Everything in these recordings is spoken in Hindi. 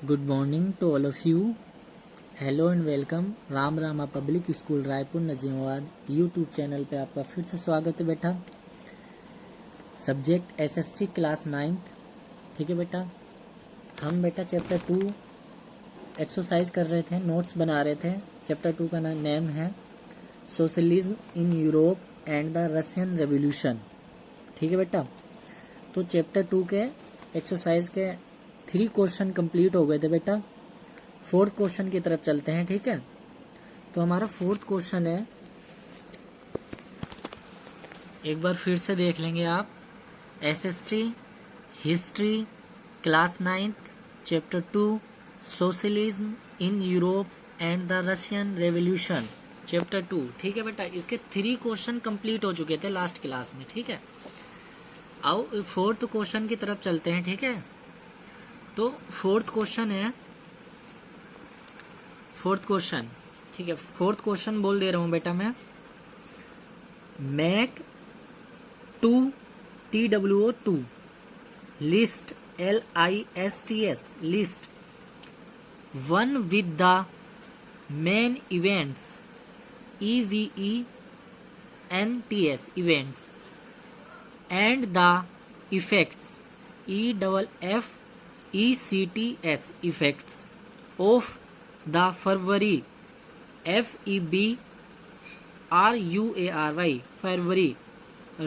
Good morning to all of you. Hello and welcome. Ram Rama public school Raipur Najibabad YouTube channel पे आपका फिर से स्वागत है बेटा। Subject SST class 9th। ठीक है बेटा, हम बेटा चैप्टर 2 एक्सरसाइज कर रहे थे, नोट्स बना रहे थे। चैप्टर 2 का नेम है socialism in Europe and the Russian revolution. ठीक है बेटा, तो चैप्टर 2 के एक्सरसाइज के 3 क्वेश्चन कंप्लीट हो गए थे बेटा। 4th क्वेश्चन की तरफ चलते हैं। ठीक है, तो हमारा 4th क्वेश्चन है, एक बार फिर से देख लेंगे आप। SST history class 9th chapter 2 socialism in Europe and the Russian revolution chapter 2। ठीक है बेटा, इसके 3 क्वेश्चन कंप्लीट हो चुके थे लास्ट क्लास में। ठीक है, आओ 4th क्वेश्चन की तरफ चलते हैं। ठीक है, तो 4th क्वेश्चन है, 4th क्वेश्चन। ठीक है, 4th क्वेश्चन बोल दे रहा हूं बेटा मैं। Make 2 TWO2 list LISTS list one with the main events EVENTS events and the effects EFFECTS effects of the February FEBRUARY February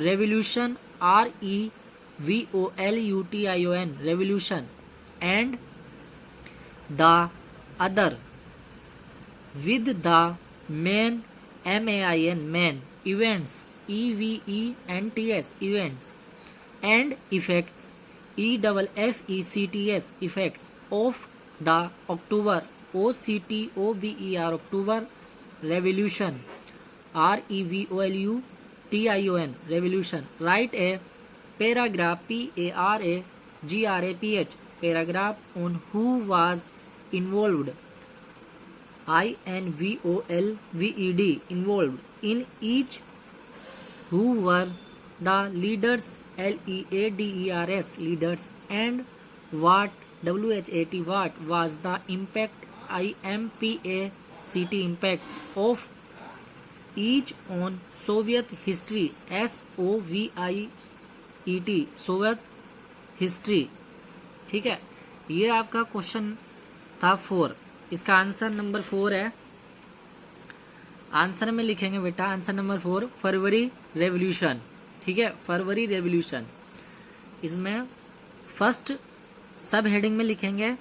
revolution REVOLUTION revolution and the other with the main main events EVENTS events and effects EFFECTS effects of the October October revolution REVOLUTION revolution. Write a paragraph PARAGRAPH paragraph on who was involved INVOLVED involved in each, who were the leaders LEADERS leaders, and what what was the impact IMPACT impact of each on Soviet history SOVIET Soviet history. ठीक है, ये आपका क्वेश्चन था 4। इसका आंसर नंबर 4 है। आंसर में लिखेंगे बेटा, आंसर नंबर 4 फरवरी रेवोल्यूशन। ठीक है, फरवरी रेवोल्यूशन। इसमें फर्स्ट सब हेडिंग में लिखेंगे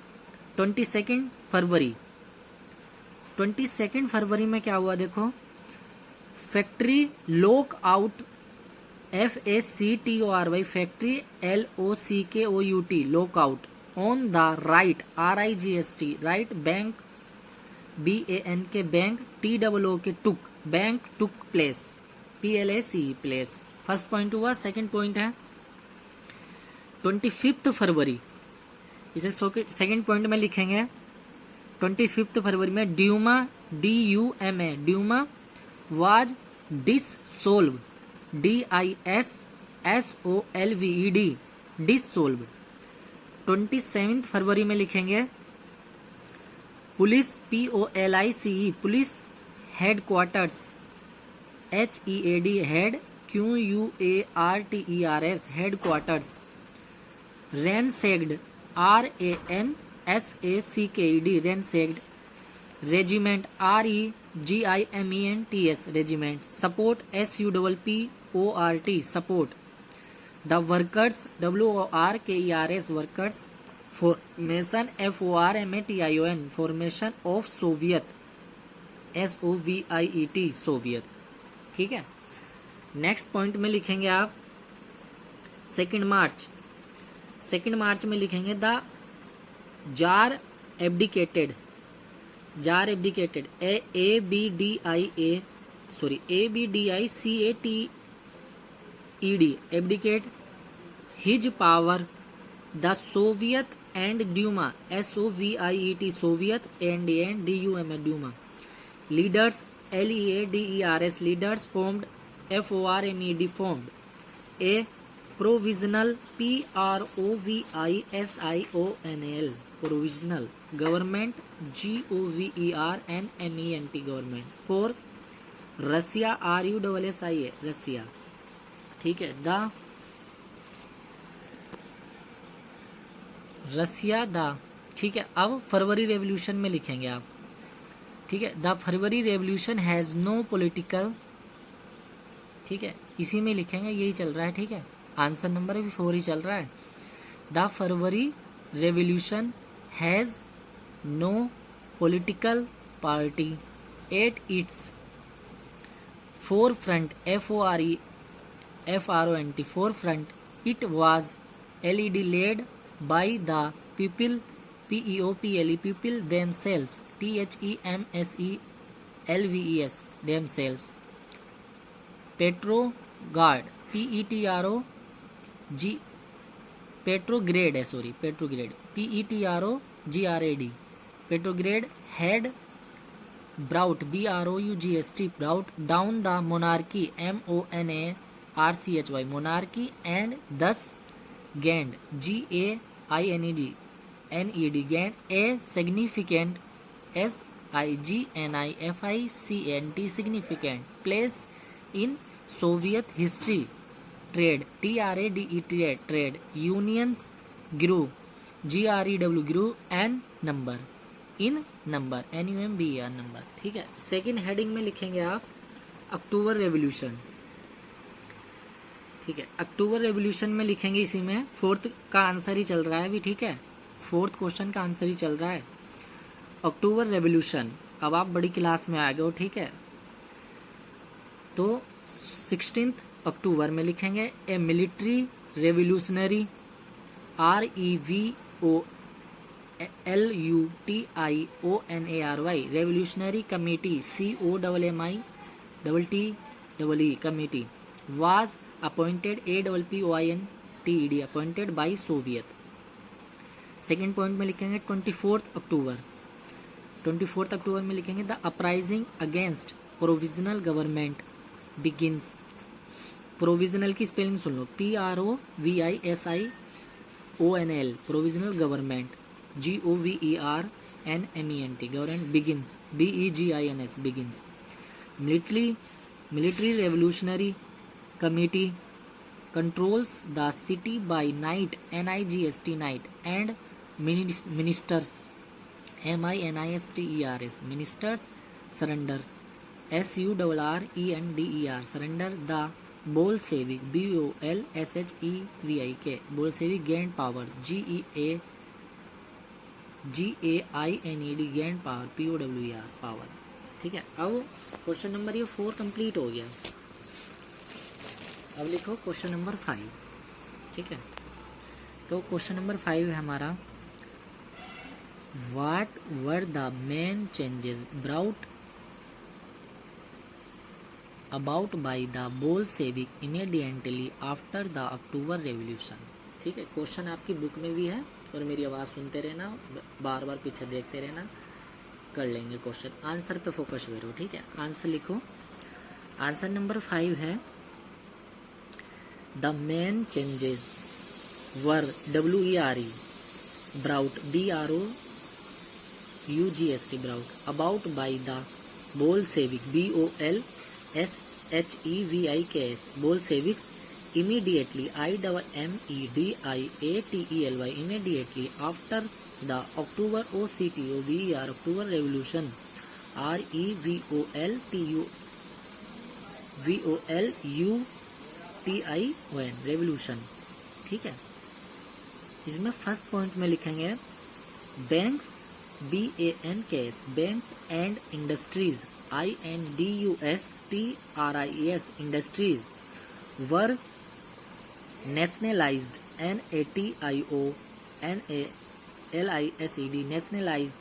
22 फरवरी। 22 फरवरी में क्या हुआ देखो, factory lock out FACTORY factory LOCKOUT lock out on the right RIGST right bank BANK bank TOO के took bank took place PLACE place. First point हुआ। सेकंड पॉइंट है 25 फरवरी। इसे सेकंड पॉइंट में लिखेंगे 25 फरवरी में Duma DUMA Duma was dissolved DISSOLVED dissolved. 27 फरवरी में लिखेंगे police POLICE police headquarters HEAD head QUARTERS headquarters ransacked RANSACKED ransacked regiment REGIMENTS regiment support SUPPORT support the workers WORKERS workers formation FORMATION formation of Soviet SOVIET Soviet. ठीक है, नेक्स्ट पॉइंट में लिखेंगे आप 2 मार्च। 2 मार्च में लिखेंगे the tsar abdicated ABDICATED abdicate his power the Soviet and Duma SOVIET Soviet and DUMA Duma leaders LEADERS leaders formed FORMED formed a provisional, PROVISIONAL, provisional, government, GOVERNMENT, government. 4 Russia, RUSSIA, Russia, ठीक है। द रसिया द, ठीक है। अब फरवरी रेवोल्यूशन में लिखेंगे आप, ठीक है। The February revolution has no political, ठीक है, इसी में लिखेंगे, यही चल रहा है, ठीक है। आंसर नंबर भी 4 ही चल रहा है। The February revolution has no political party at its forefront, FOREFRONT, forefront. It was LED led by the people, PEOPLE, people themselves, THEMSELVES, themselves। Petrograd, PETROG, Petrograd है, sorry, Petrograd, PETROGRAD, Petrograd had brought, BROUGST, brought down the monarchy, MONARCHY, monarchy, and thus gained, GAINED, gained a significant, SIGNIFICANT, significant place in Soviet history। trade, TRADE, trade unions grew, GREW, grew and number, in number, NUMBER, number, ठीक है। सेकेंड हेडिंग में लिखेंगे आप अक्टूबर रेवोल्यूशन, ठीक है। अक्टूबर रेवोल्यूशन में लिखेंगे, इसी में फोर्थ का आंसर ही चल रहा है अभी, ठीक है। फोर्थ क्वेश्चन का आंसर ही चल रहा है अक्टूबर रेवोल्यूशन। अब आप बड़ी क्लास में आ गए हो, ठीक है। तो 16 अक्टूबर में लिखेंगे a military revolutionary, REVOLUTIONARY, revolutionary committee, COMMITTEE committee, was appointed, APPOINTED, appointed by Soviet। Second point में लिखेंगे 24 अक्टूबर, 24 अक्टूबर में लिखेंगे the uprising against provisional government begins. Provisional की स्पेलिंग सुन लो, PROVISIONAL, provisional government, GOVERNMENT, government, begins, BEGINS, begins. Military revolutionary committee controls the city by night, NIGST, night, and ministers, MINISTERS, ministers surrenders, SURRENDER, surrender the Bolshevik, BOLSHEVIK, Bolshevik gained power, GAINED, gained power, POWER, power, ठीक है। अब क्वेश्चन नंबर ये 4 कंप्लीट हो गया। अब लिखो क्वेश्चन नंबर 5, ठीक है। तो क्वेश्चन नंबर 5 है हमारा, what were the main changes brought about by the Bolshevik immediately after the October revolution, ठीक है। क्वेश्चन आपकी बुक में भी है और मेरी आवाज़ सुनते रहना, बार बार पीछे देखते रहना, कर लेंगे क्वेश्चन। आंसर पे फोकस करो, ठीक है। आंसर लिखो। आंसर नंबर 5 है The main changes were WERE, brought, BROUGST, brought about by the Bolshevik, BOLSHEVIKS, Bolsheviks, immediately, IMMEDIATELY, immediately after the October OCTOBER, October Revolution, REVOLUTION, revolution, ठीक है। इसमें फर्स्ट पॉइंट में लिखेंगे banks, BANKS, banks and industries, INDUSTRIES, industries, were nationalised, NATIONALISED, nationalised.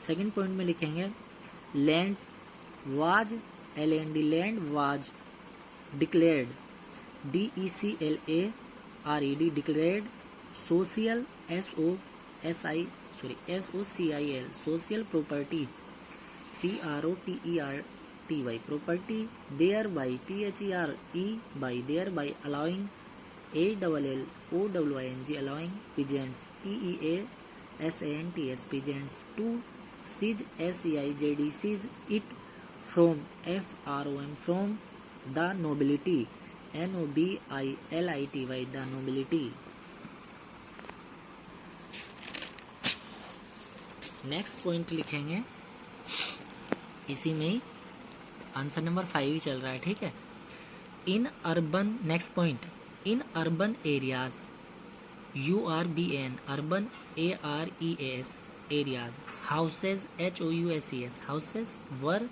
Second point में लिखेंगे land was, LAND, land was declared, DECLARED, declared, social, SOCIL, social property, PROPERTY, property, thereby, THEREby, thereby allowing ALLOWING allowing pigeons PEASANTS pigeons to seize SEIZD seize it from FROM from the nobility NOBILITY the nobility। Next point लिखेंगे, इसी में ही आंसर नंबर 5 ही चल रहा है, ठीक है। In urban, next point, in urban areas URBN urban AREAS areas houses HOUSES houses were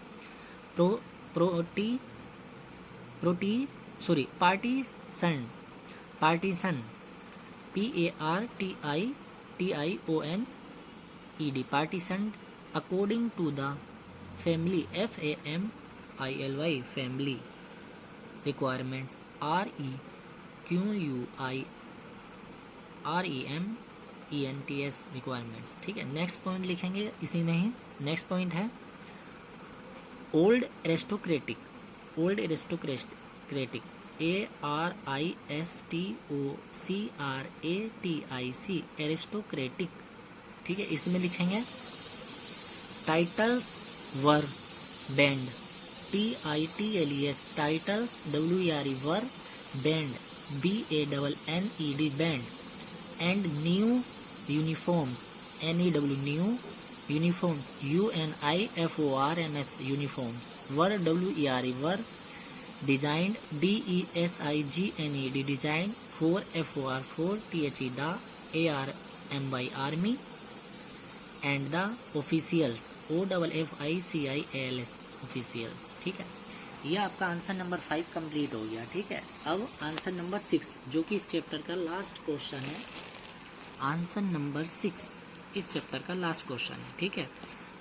partition PARTITIONED partitioned according to the family FAMILY family requirements REQUIREMENTS requirements, ठीक है। नेक्स्ट पॉइंट लिखेंगे इसी में ही, नेक्स्ट पॉइंट है ओल्ड एरिस्टोक्रेटिक ARISTOCRATIC एरिस्टोक्रेटिक, ठीक है। इसमें लिखेंगे titles were band TITLES titles WERE were band BANNED band and new uniforms NEW new uniforms UNIFORMS uniforms were WERE were designed DESIGNED design for FOR for THE the ARMY army and the officials OFFICIALS officials, ठीक है। ये आपका आंसर नंबर 5 कंप्लीट हो गया, ठीक है। अब आंसर नंबर 6 जो कि इस चैप्टर का लास्ट क्वेश्चन है, आंसर नंबर 6 इस चैप्टर का लास्ट क्वेश्चन है, ठीक है।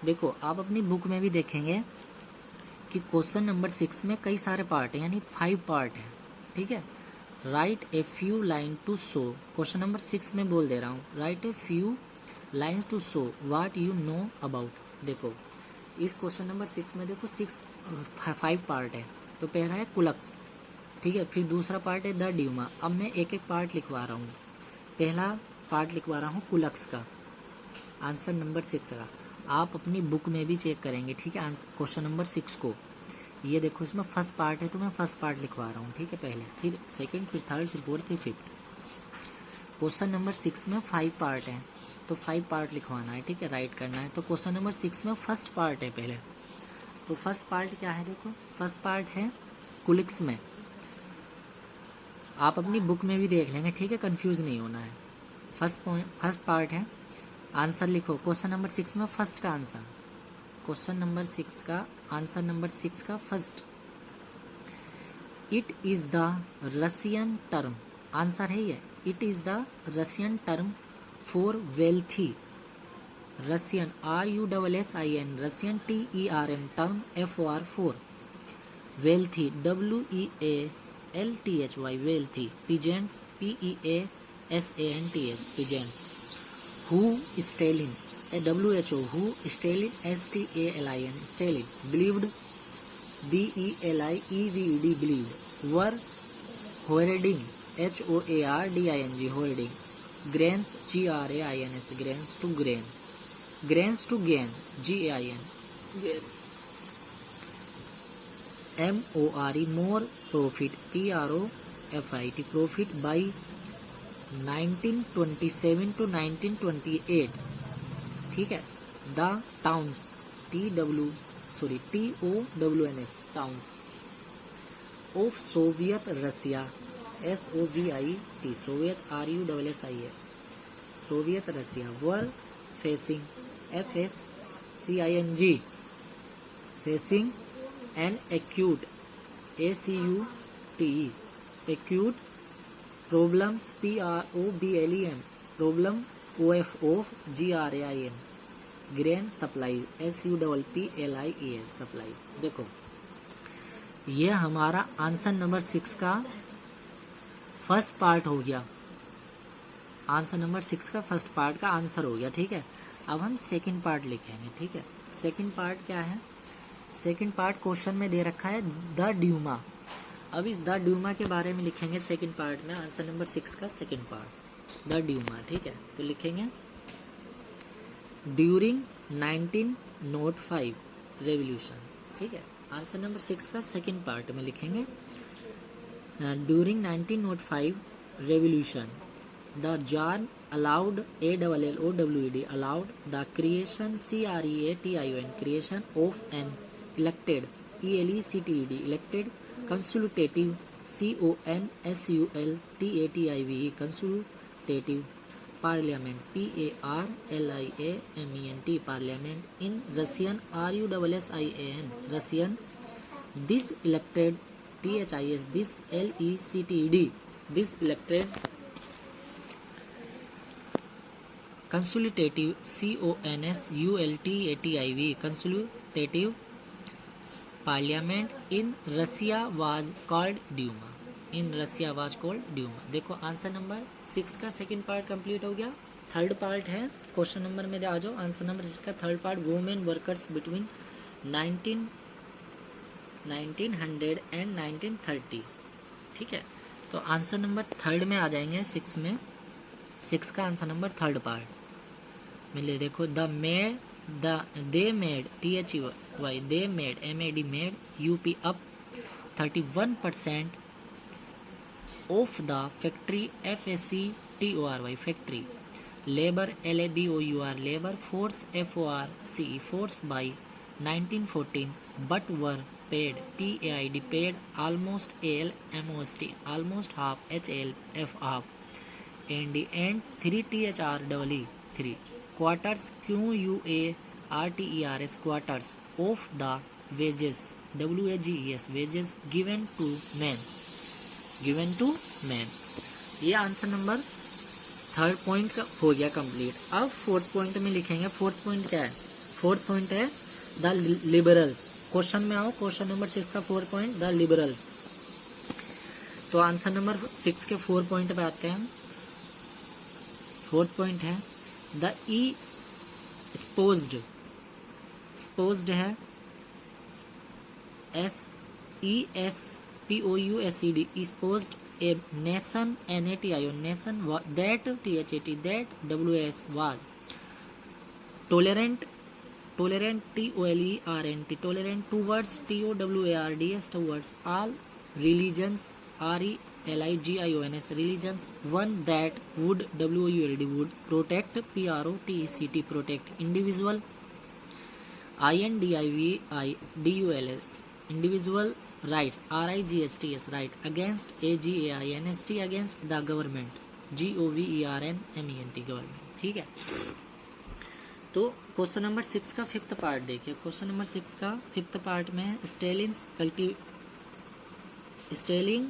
देखो आप अपनी बुक में भी देखेंगे कि क्वेश्चन नंबर 6 में कई सारे पार्ट हैं, यानी 5 पार्ट है, ठीक है। Write a few line to show, question number 6 में बोल दे रहा हूँ, write a few lines to show what you know about. देखो इस क्वेश्चन नंबर 6 में देखो 5 पार्ट है। तो पहला है कुलक्स, ठीक है, फिर दूसरा पार्ट है द ड्यूमा। अब मैं एक एक पार्ट लिखवा रहा हूँ। पहला पार्ट लिखवा रहा हूँ कुलक्स का, आंसर नंबर 6 का। आप अपनी बुक में भी चेक करेंगे, ठीक है, आंसर क्वेश्चन नंबर 6 को। ये देखो इसमें फर्स्ट पार्ट है तो मैं फर्स्ट पार्ट लिखवा रहा हूँ, ठीक है, पहले, फिर सेकंड, फिर थर्ड, फिर फोर्थ, फिर फिफ्थ। क्वेश्चन नंबर 6 में 5 पार्ट है तो 5 पार्ट लिखवाना है, ठीक है, राइट करना है। तो क्वेश्चन नंबर 6 में फर्स्ट पार्ट है पहले। तो फर्स्ट पार्ट क्या है, देखो फर्स्ट पार्ट है कुलिक्स में। आप अपनी बुक में भी देख लेंगे, ठीक है, कंफ्यूज नहीं होना है। फर्स्ट पार्ट है, आंसर लिखो क्वेश्चन नंबर 6 में फर्स्ट का आंसर, क्वेश्चन नंबर 6 का आंसर नंबर 6 का first. It is the Russian term, answer है ये, it is the Russian term for wealthy, Russian RUSSIN Russian TERM term FOR for wealthy WEALTHY wealthy. Peasants PEASANTS peasants. Who Stalin WHO who Stalin STALIN Stalin. Believed BELIEVED believed. Were hoarding HOARDING hoarding. Grains GRAINS ग्रेन्स to grain. Grains to gain GAIN MORE more profit PROFIT profit by 1927 to 1928, ठीक है। The towns TOWNS towns of Soviet Russia SOVIET Soviet RUSSIA Soviet Russia were facing FACING facing an acute ACUTE acute problems PROBLEM problem OF GRAIN grain supply SUPPLIES supply. देखो ये हमारा आंसर नंबर 6 का फर्स्ट पार्ट हो गया, आंसर नंबर 6 का फर्स्ट पार्ट का आंसर हो गया, ठीक है। अब हम सेकंड पार्ट लिखेंगे, ठीक है। सेकंड पार्ट क्या है, सेकंड पार्ट क्वेश्चन में दे रखा है द ड्यूमा। अब इस द ड्यूमा के बारे में लिखेंगे सेकंड पार्ट में, आंसर नंबर 6 का सेकंड पार्ट, द ड्यूमा। ठीक है, तो लिखेंगे ड्यूरिंग 1905 रेवोल्यूशन। ठीक है, आंसर नंबर 6 का सेकंड पार्ट में लिखेंगे during 1905 revolution the Jan allowed ALLOWED allowed the creation creation of an elected elected consultative consultative parliament parliament in Russian Russian this elected this this elected consultative consultative parliament in Russia was called Duma। देखो आंसर नंबर 6 का सेकंड पार्ट कंप्लीट हो गया। थर्ड पार्ट है, क्वेश्चन नंबर में आ जाओ। आंसर नंबर 6 का third part, women workers between 1900 and 1930। ठीक है, तो आंसर नंबर थर्ड में आ जाएंगे 6 में। 6 का आंसर नंबर थर्ड पार्ट में ले देखो they made UP up 31% of the factory FACTORY factory labor LABOUR labor force FORCE force by 1914 but were paid PAID paid almost ALMOST almost half HLF half and 3 THREE 3 quarters QUARTERS quarters of the wages WAGES wages given to men। ये आंसर नंबर थर्ड पॉइंट का हो गया कंप्लीट। अब फोर्थ पॉइंट में लिखेंगे। फोर्थ पॉइंट क्या है? फोर्थ पॉइंट है द लिबरल्स। क्वेश्चन में आओ, क्वेश्चन नंबर 6 का फोर्थ पॉइंट द लिबरल्स। तो आंसर नंबर 6 के 4 पॉइंट पे आते हैं। फोर्थ पॉइंट है द स्पोज्ड है SESPOUSED exposed a nation nation that WS was tolerant tolerant towards towards all religions RELIGIONS religions, one that would WORD would protect PROTECT protect individual INDIVIDUL individual rights RIGSTS right against AGAINST against the government GOVERNMENT government। ठीक है, तो क्वेश्चन नंबर 6 का फिफ्थ पार्ट देखिए। क्वेश्चन नंबर 6 का फिफ्थ पार्ट में Stalin's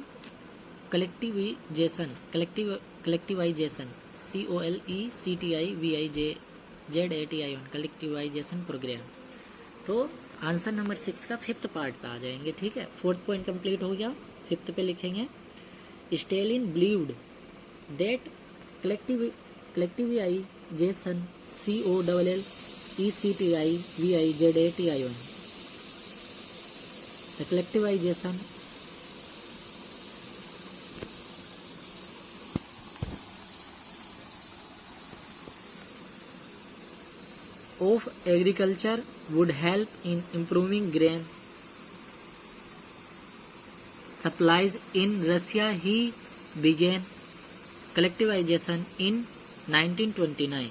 collectivization COLECTIVIZATION collectivization programme. तो आंसर नंबर 6 का फिफ्थ पार्ट पे आ जाएंगे। ठीक है, फोर्थ पॉइंट कंप्लीट हो गया। फिफ्थ पे लिखेंगे Stalin believed that collectivisation COLLECTIVIZATION the collectivization of agriculture would help in improving grain supplies in Russia। He began collectivization in 1929।